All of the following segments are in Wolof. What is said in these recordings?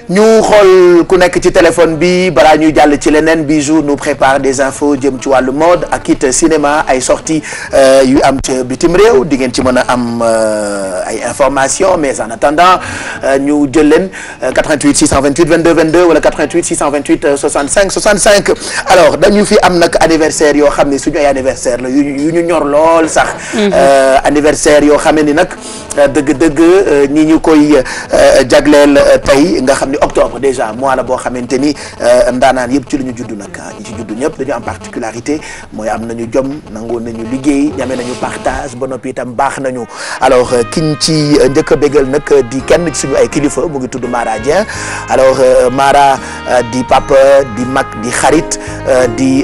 ñu xool ku nekk ci téléphone bi balaa ñuy jàll ci leneen. Bijou nous prépare des infos jëm ci wàllu mode ak it cinéma ay sorties yu am ci bitim réew di ngeen ci mën a am ay informations mais en attendant ñu jël leen 88 628 22 22 wala 88 628 65 65 alors dañu fi am nag anniversaire yoo xam ne suñu ay anniversaire la yu ñu ñor lool sax. anniversaire yoo xam ne ni nag dëgg-dëgg ñi ñu koy jagleel tey nga xam ni octobre déjà mois la boo xamante ni ndaanaan yëpp ci la ñu judd nag ñi ci judd ñëpp dañu am particularité mooy am nañu jom nangoon nañu liggéey ñame nañu partage ba noppi itam baax nañu alors kiñ ci njëkk a bégal nag di kenn ci suñu ay kilifa mu ngi tudd Mara Dieng alors Mara di papa di mag di xarit di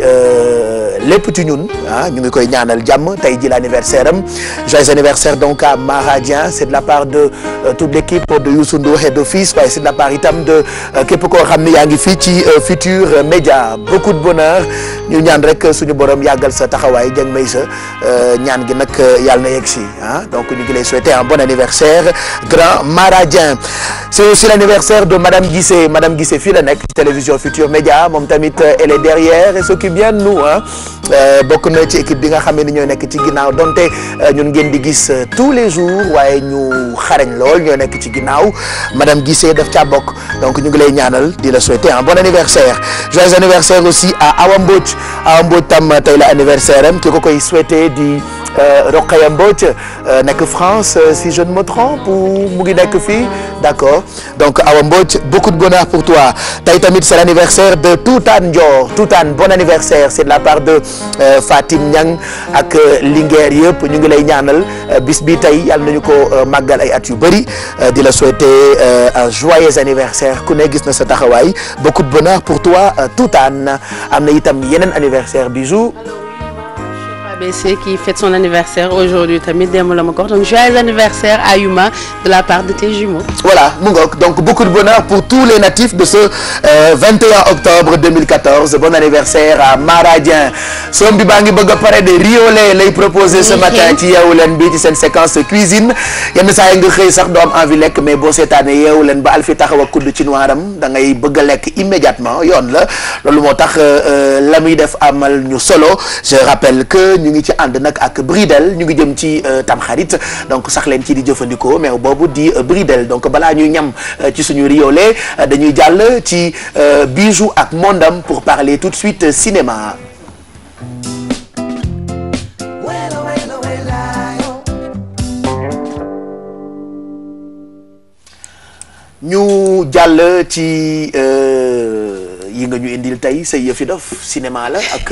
lépp ci ñun ñu ngi koy ñaanal jàmm tey ji l'anniversaire am joyeux anniversaire donc à Mara Dieng c'est de la part de toute l'équipe de Youssou Ndour et de fils waaye c'est de la part itam de képp koo xam ne yaa ngi fii ci Futurs Médias beaucoup de bonheur ñu ñaan rek suñu borom yàggal sa taxawaay jëng may sa ñaan gi nag yàlla na yegg si donc ñu ngi lay souhaiter un bon anniversaire grand Mara Dieng c'est aussi l'anniversaire de madame Guissé fii la nekk ci télévision Futurs Médias moom tamit elle est derrière et s'occupe bien de nous bokk na ci équipe bi nga xam ne ñoo nekk ci ginnaaw donte ñun ngeen di gis tous les jours waaye ñu xarañ lool ñoo nekk ci ginnaaw madame Guissé daf caa bokk donc ñu ngi lay ñaanal di la souhaiter un bon anniversaire joyeux anniversaire aussi à Awa Mbodj tam tey la anniversaire am ki ko koy souhaiter di Rokhaya Mbodj nekk France si je ne me trompe ou mu ngi nekk fii d'accord donc Awa Mbodj beaucoup de bonheur pour toi tey tamit c'est l'anniversaire de Toutane Dior Toutane bon anniversaire c'est de la part de Fatim Niang ak Linguère yëpp ñu ngi lay ñaanal bis bi tey yàlla nañu ko màggal ay at yu bëri di la souhaiter un joyeux anniversaire ku ne gis na sa taxawaay beaucoup de bonheur pour toi Toutane am na itam yeneen anniversaire Bijou ABC qui fête son anniversaire aujourd'hui tamit démb la ma ko wax donc joyeux anniversaire à Yuma de la part de tes jumeaux. Voilà mu ngoog donc beaucoup de bonheur pour tous les natifs de ce 21 octobre 2014 bon anniversaire à Mara Dieng som bi baa ngi bëgg a pare de rioler lay proposer ce matin ci Yeewu Leen bi ci seen séquence cuisine yenn saa yi nga xëy sax doo am envie lekk mais boo seetaanee Yeewu Leen ba Alfi taxaw ak kudd ci noiram da ngay bëgg a lekk immédiatement yoon la loolu moo tax la muy def amal ñu solo je rappelle que ñu ngi ci ànd nag ak Bridel ñu ngi jëm ci tamxarit donc sax leen ci di jëfandikoo mais boobu di Bridel donc balaa ñuy ñam ci suñu riolé dañuy jàll ci Bijou ak Mondam pour parler tout de suite cinéma. ñu jàll ci yi nga ñu indil tey say yëfi dof cinéma la ak.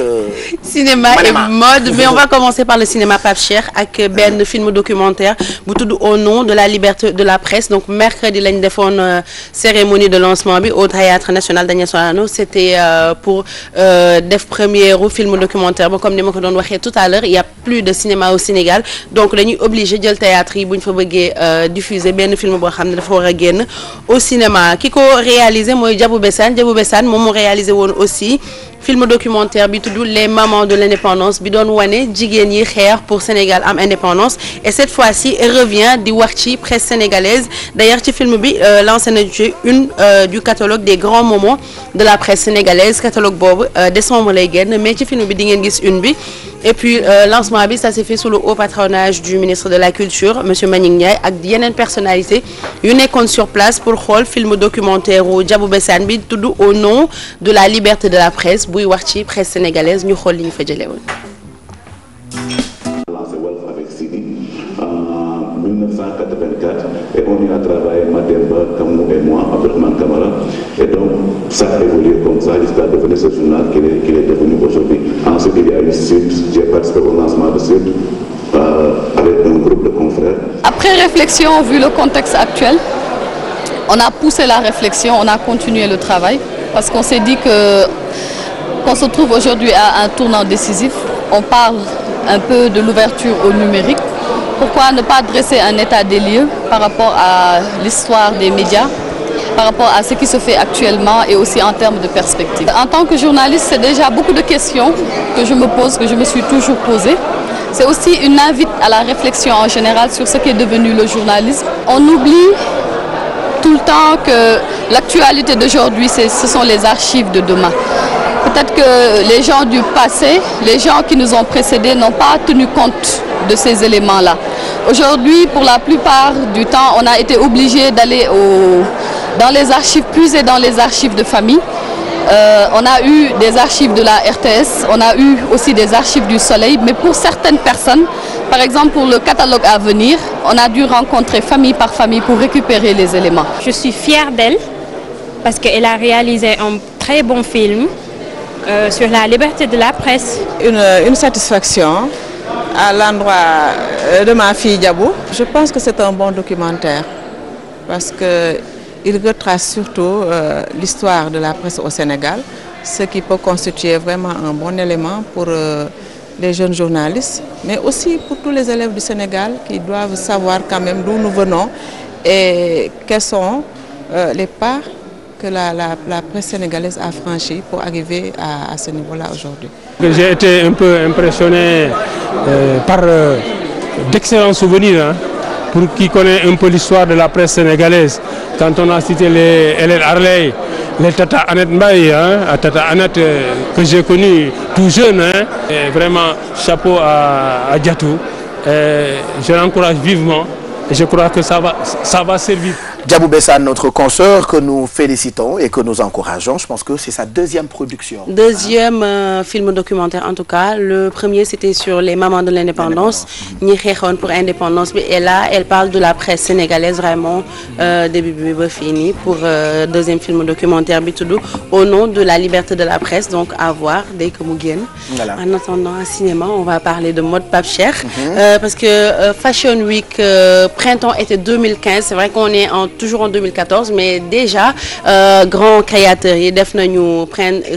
cinéma et mode mais on va commencer par le cinéma Pape Cheikh ak benn film documentaire bu tudd Au nom de la liberté de la presse donc mercredi lañ defoon cérémonie de lancement bi au Théâtre National Daniel Sorano c'était pour def première film documentaire ba comme ni ma ko doon waxee tout à l'heure il y a plus de cinéma au Sénégal donc dañuy obligé jël théâtre yi bu ñu fa bëggee diffuser benn film boo xam ne dafa war a génn au cinéma ki ko réalisé mooy Djabou Bessane moom moo réalisé woon aussi film documentaire bi tudd les mamans de l'indépendance bi doon wane jigéen yi xeex pour Sénégal am indépendance et cette fois-ci elle revient di wax ci presse sénégalaise d'ailleurs ci film bi lancé na ci une du catalogue des grands moments de la presse sénégalaise catalogue boobu décembre lay génn mais ci film bi di ngeen gis une bi et puis lancement bi ça s'est fait sous le haut patronage du ministre de la culture monsieur Manick Ndiaye ak yeneen personnalité yu nekkoon sur place pour xool film documentaire u Djabou Bessane bi tudd Au nom de la liberté de la presse buy wax ci presse sénégalaise ñu xool li ñu fa jëlee woon. lancé Walf avec Sidi en 1984 et on y a travaillé Mademba Kamou et moi Abdourahmane Camara et donc ça a évolué comme ça jusqu'à devenir ce journal qu'il est devenu aujourd'hui. Ensuite il y a eu Sud, j'ai participé au lancement de Sud avec un groupe de confrères. Après réflexion, vu le contexte actuel, on a poussé la réflexion, on a continué le travail parce qu'on s'est dit qu'on se trouve aujourd'hui à un tournant décisif. On parle un peu de l'ouverture au numérique. Pourquoi ne pas dresser un état des lieux par rapport à l'histoire des médias, par rapport à ce qui se fait actuellement et aussi en termes de perspective. En tant que journaliste, c'est déjà beaucoup de questions que je me pose, que je me suis toujours posées. C'est aussi une invite à la réflexion en général sur ce qu'est devenu le journalisme. On oublie tout le temps que l'actualité d'aujourd'hui, ce sont les archives de demain. Peut-être que les gens du passé, les gens qui nous ont précédés n'ont pas tenu compte de ces éléments-là. Aujourd'hui, pour la plupart du temps, on a été obligé d'aller dans les archives, puiser dans les archives de famille. On a eu des archives de la RTS, on a eu aussi des archives du Soleil, mais pour certaines personnes, par exemple pour le catalogue à venir, on a dû rencontrer famille par famille pour récupérer les éléments. Je suis fière d'elle parce qu'elle a réalisé un très bon film sur la liberté de la presse. Une satisfaction à l'endroit de ma fille Diabou. Je pense que c'est un bon documentaire parce qu'il retrace surtout l'histoire de la presse au Sénégal, ce qui peut constituer vraiment un bon élément pour les jeunes journalistes, mais aussi pour tous les élèves du Sénégal qui doivent savoir quand même d'où nous venons et quels sont les pas que la presse sénégalaise a franchi pour arriver à ce niveau-là aujourd'hui. J'ai été un peu impressionné par d'excellents souvenirs, hein, pour qui connaît un peu l'histoire de la presse sénégalaise. Quand on a cité les Hélène Arley, les Tata Annette Mbaye, hein, Tata Annette que j'ai connue tout jeune, hein, et vraiment chapeau à Diatou. Je l'encourage vivement et je crois que ça va servir. Diabou Bessane, notre consoeur que nous félicitons et que nous encourageons, je pense que c'est sa deuxième production. Deuxième film documentaire en tout cas. Le premier c'était sur les mamans de l'indépendance, ñi xeexoon pour indépendance bi, et là elle parle de la presse sénégalaise vraiment début bi ba fini pour deuxième film documentaire bi tudd Au nom de la liberté de la presse, donc à voir dès que mu génn. Voilà. En attendant un cinéma, on va parler de mode Pape Cheikh parce que Fashion Week printemps été 2015, c'est vrai qu'on est toujours en 2014, mais déjà grands créateurs yi def nañu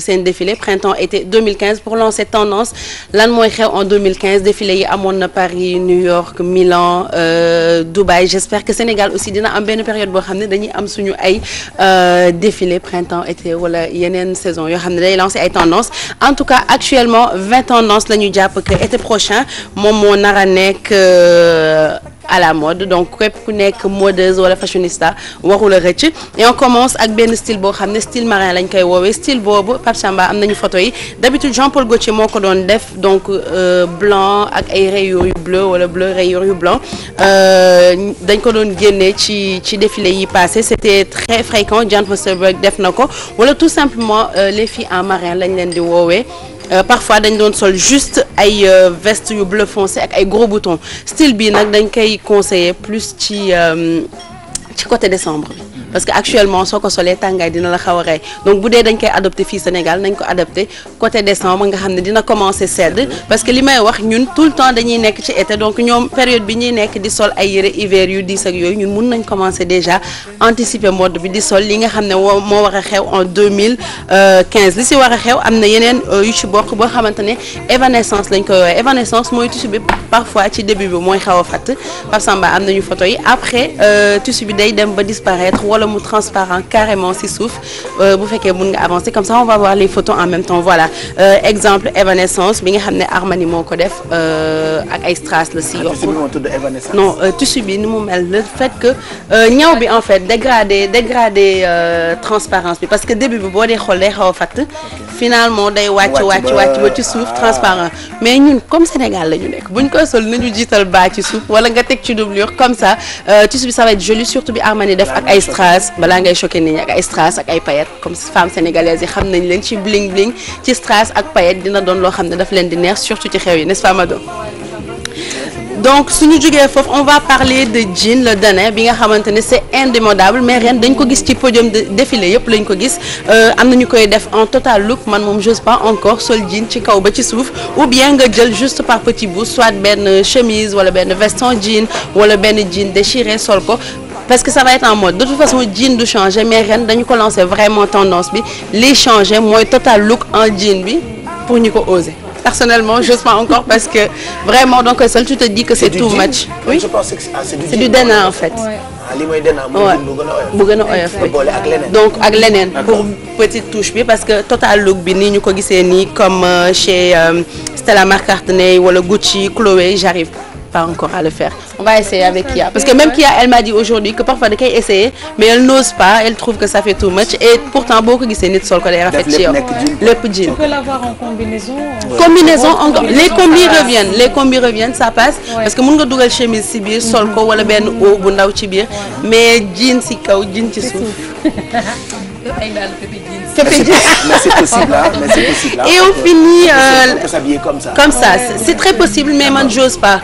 seen défilé printemps-été 2015 pour lancer tendance. Lan mooy xew en 2015 défilé yi amoon na Paris, New York, Milan, Dubaï. J'espère que Sénégal aussi dina am benn période boo xam ne dañuy am suñu ay défilé printemps-été wala yeneen saison yoo xam ne day lancer ay tendances. En tout cas actuellement 20 tendances la ñu jàpp que été prochain moom moo nar a nekk à la mode, donc képp ku nekk modeuse wala fashionista warul a rëcc. Et on commence ak benn style boo xam ne style marin lañ koy woowee. Style boobu Pape Samba am nañu photo yi. D'habitude Jean-Paul Gaultier moo ko doon def, donc blanc ak ay rayures yu bleu wala bleu rayures yu blanc. Dañ ko doon génne ci défilé yi passé, c'était très fréquent. Jan Fosterberg def na ko wala tout simplement les filles en marin lañ leen di woowee. Parfois dañ doon sol juste ay veste yu bleu foncé ak ay gros boutons. Style bi nag dañ koy conseiller plus ci côté décembre bi. Parce que actuellement soo ko solee tàngaay dina la xaw a rey, donc bu dee dañ koy adopté fii Sénégal nañ ko adopté côté décembre nga xam ne dina commencer sedd. Parce que li may wax ñun tout le temps dañuy nekk ci été, donc ñoom période bi ñuy nekk di sol ay yére hiver yu diis ak yooyu ñun mun nañ commencer déjà anticiper mode bi di sol li nga xam ne moo war a xew en 2015. Li si war a xew am na yeneen yu ci bokk boo xamante ne évanescence lañ koy woowee. Évanescence mooy tissu bi parfois ci début bi mooy xaw a fatt. Pape Samba am nañu photo yi. Après tissu bi day dem ba disparaître wala mu transparent carrément si suuf. Bu fekkee mun nga avancer comme ça on va voir les photos en même temps. Voilà exemple évanescence bi nga xam ne Armani moo ko def ak ay strass la si yokku. Non tissu bi ni mu mel, le fait que ñaw bi en fait dégradé transparence bi, parce que début bi boo dee xool day xaw a fatt, finalement day wàcc ba ci suuf transparent. Mais ñun comme Sénégal la ñu nekk buñ koy sol nañu jiital baa ci suuf wala nga teg ci doublure comme ça tissu bi ça va être joli, surtout bi Armani def ak ay strass balaa ngay choquer nit ñi ak ay strass ak ay paillettes. Comme femmes sénégalaises yi xam nañ leen ci bling bling ci strass ak paillettes dina doon loo xam ne daf leen di neex surtout ci xew yi, n'est-ce pas Mado? Donc suñu jógee foofu on va parler de jean le danin bi nga xamante ne c'est indémodable, mais ren dañ ko gis ci podium de défilé yëpp lañ ko gis. Am na ñu koy def en total look, man moom j'ose pas encore sol jean ci kaw ba ci suuf, ou bien nga jël juste par petit bout soit benn chemise wala benn veste en jean wala benn jean déchiré sol ko. Parce que ça va être en mode. De toute façon jean du changer, mais ren dañu ko lancer vraiment tendance bi li changer mooy total look en jean bi pour ñu ko oser. Personnellement, j'ose pas encore parce que vraiment donc seul tu te dis que c'est too much. Oui. Je pense que c'est du denim en fait. li mooy denim bu gën a oyof donc ak leneen pour petite touche bi, parce que total look bi nii ñu ko gisee nii comme chez Stella McCartney wala Gucci, Chloé, j'arrive pas encore à le faire. On va essayer avec Kia parce que même Kia elle m'a dit aujourd'hui que parfois da koy essayer mais elle n'ose pas, elle trouve que ça fait too much et pourtant boo ko gisee nit sol ko day rafet ci yow lépp jean. Tu peux l'avoir en combinaison. Les combis reviennent ça passe parce que mën nga dugal chemise ci biir sol ko wala benn haut bu ndaw ci biir mais jean ci kaw jean ci suuf. Mais c'est possible, hein, mais c'est possible. Hein. Et on finit on peut s'habiller comme ça. Comme ça, c'est très possible mais man j'ose pas.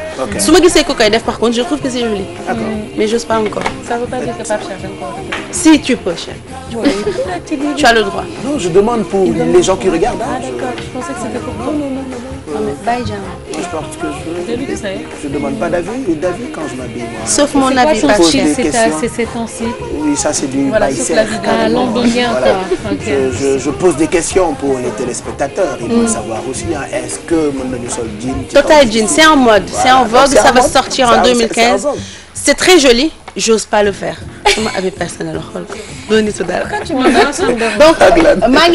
Su ma gisee ko koy def par contre, je trouve que c'est joli. D'accord. Mais j'ose pas encore. Ça veut pas dire que Pape Cheikh encore. Si tu peux, cher. Tu as le droit. Non, je demande pour les gens qui regardent. Ah d'accord, je pensais que c'était pour toi. Non mais bye Jean. Je porte ce que je veux. Je demande pas d'avis quand je m'habille. Sauf mon habit pas cher. C'est ces temps-ci. Oui, ça c'est du sauf la vidéo. Ah, londonien quoi. Je pose des questions pour les téléspectateurs. Ils veulent savoir aussi, hein, est-ce que mën nañu sol jean. Total jean, c'est en mode, c'est en vogue, ça va sortir en 2015. C'est très joli, j'ose pas le faire. sama habit personnel xool ko doo nitu dara. Donc maa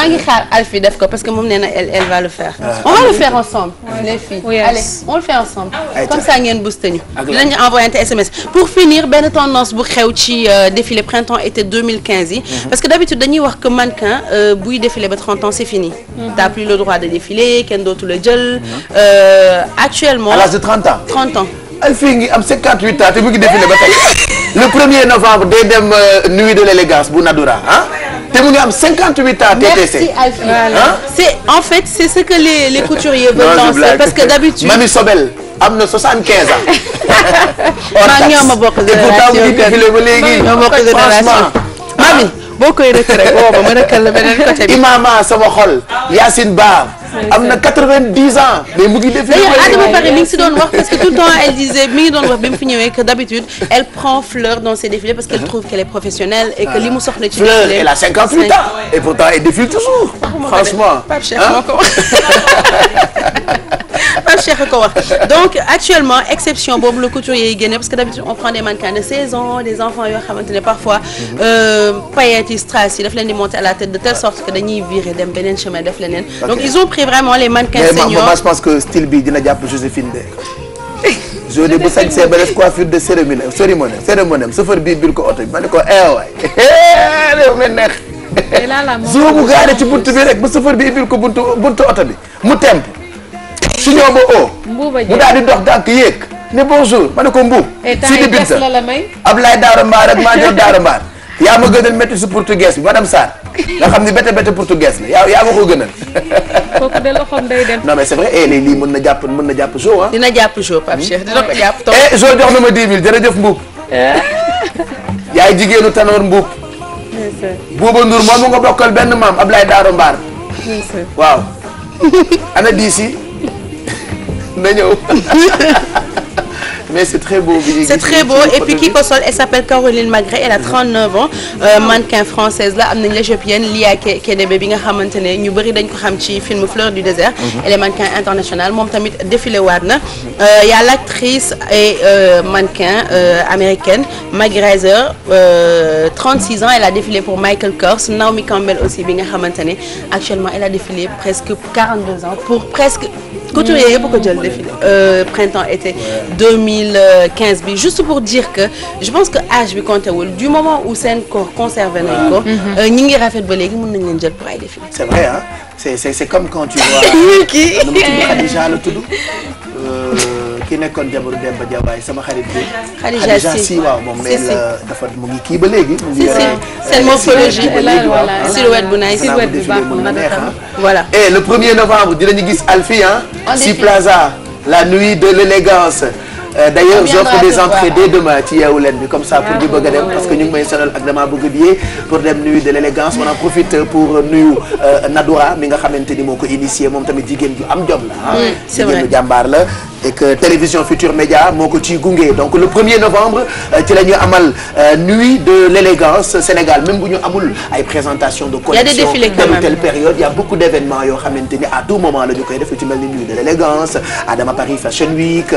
ngi xaar Alfie def ko parce que moom nee na elle va le faire. On va le faire ensemble les filles. Allez, on le fait ensemble. Comme ça ngeen booster ñu. Dinañu envoyer un SMS. Pour finir benn tendance bu xew ci défilé printemps-été 2015 yi. Parce que d'habitude dañuy wax que mannequin buy défilé ba 30 ans c'est fini. T'as plus le droit de défiler, kenn dootu la jël. Actuellement. À l'âge de 30 ans. 30 ans. Alfie ngi am 58 ans te mu ngi défilé ba tey le 1er novembre day dem nuit de l'élégance bu Nadoura ah te mu ngi am 58 ans TTC. Merci Alfie. C'est en fait c'est ce que les couturiers veulent danser parce que d'habitude. Mami Sobel am na 75 ans. maa ngi am a bokk génération mu ngi défilé ba léegi. ñoo bokk génération Mami boo koy rëkk rek woo ma rëkkal la beneen côté bi. Imama sama xol Yacine Ba. am na 90 ans mais mu ngi défilé. d'ailleurs Adama Paris mi ngi si doon wax parce que tout le temps elle disait mi ngi doon wax bi mu fi ñëwee que d'habitude elle prend Fleur dans ses défilés parce qu'elle trouve qu'elle est professionnelle et que li mu soxla ci défilé. Elle a 58 ans et pourtant elle défile toujours. Franchement. Pape Cheikh moo ko wax. Pape Cheikh ko wax donc actuellement exception boobu le couturier yi génne parce que d'habitude on prend des mannequins de 16 ans des enfants yoo xamante ne parfois paillettes yi strass yi daf leen di monter à la tête de telle sorte que dañuy virer dem beneen chemin def leneen. Donc ils ont pris vraiment les mannequins seniors. Mais je pense que style bi dina jàpp Joséphine de. je dis bu sañ see ba def coiffure de cérémonie chauffeur bii bil ko oto bi ma ne ko waay réew mi neex. zoo bu gaare ci buntu bi rek ba chauffeur bi bil ko buntu oto bi mu temp. su ñëw ba mu daal di dox dànk yéeg ne bonjour ma ne ko Mbuub. Sidi Binta Ablaye Daara Mbaar ak Madior Daara Mbaar yaa ma gënal métti su portugais bi madame Sarr nga xam ni bete portugais la yaa ma ko gënal. kooku de loxoom day dem. non mais c'est vrai lii mën na jàpp Jo ah. dina jàpp Jo Pape Cheikh dina ko jàpp toog. Jo jox na ma 10 000 jërëjëf Mbuub. yaay jigéenu Tanor Mbuub. Bouba Ndour moom nga bokkal benn maam Ablaye Daara Mbaar. waaw. ana diisi. na ñëw mais c'est très beau. C'est très beau et puis ki ko sol elle s'appelle Caroline Magret elle a 39 ans mannequin française la am nañ l'éthiopienne Lia Kédébé bi nga xamante ne ñu bëri dañ ko xam ci film Fleur du désert. Elle est mannequin international moom tamit défilé waat na. Y a l'actrice et mannequin américaine Maggie Reiser 36 ans elle a défilé pour Michael Kors Naomi Campbell aussi bi nga xamante ne actuellement elle a défilé presque 42 ans pour presque. couturier yëpp ko jël défilé printemps-été 2015 bi juste pour dire que je pense que âge bi compté wul du moment où seen corps conservé nañ ko ñi ngi rafet ba léegi mën nañ leen jël pour ay défilé. C'est vrai hein c'est comme quand tu vois. kii nu mu tudd Khadija la tudd. ki nekkoon jabaru Demba Jabaay sama xarit bi. Khadija si waaw moom mais dafa mu ngi kii ba léegi. mu ngi seen morphologie silhouette bu nice silhouette bu baax mën na neex voilà. Et le 1er novembre dinañu gis Alfie si Plaza la nuit de l'élégance. D'ailleurs j'offre des entrées dès demain ci Yeewu Leen bi comme ça pour ñu bëgg a dem parce que ñu ngi may sonal ak dama bëgg billet pour dem nuit de l'élégance on en profite pour nuyu Nadoura mi nga xamante ni moo ko initié moom tamit jigéen ju am jom la c'est vrai jigéen ju jàmbaar la et que télévision Futur Média moo ko ciy gunge donc le 1er novembre ci la ñu amal nuit de l'élégance Sénégal même bu ñu amul ay présentation de collection de telle période il y a beaucoup d'événements yoo xamante ni à tout moment la ñu koy def ci mel ni nuit de l'élégance Adama Paris Fashion Week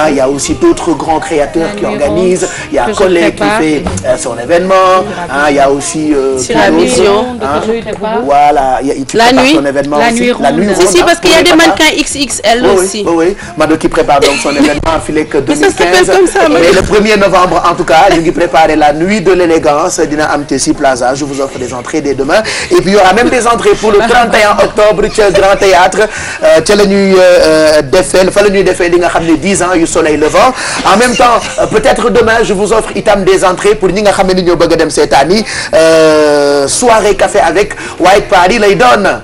il y a aussi d'autres grands créateurs qui organisent. Il y a Collé qui fait son événement. Il y a aussi la vision. Voilà, il prépare son événement aussi. La nuit ronde. Si, parce qu'il y a des mannequins XXL aussi. Oui. Mado qui prépare donc son événement Filek 2015. Mais le 1er novembre, en tout cas, ñu ngi préparer la nuit de l'élégance dina am te si Plaza. Je vous offre des entrées dès demain. Et puis il y aura même des entrées pour le 31 octobre ca Grand Théâtre ca la ñuy defee fa la ñuy defee li nga xam ne 10 ans yu Soleil Levant. En même temps, peut-être demain, je vous offre itam des entrées pour ñi nga xam ne ñoo bëgg a dem seetaani soirée café avec White Party lay doon.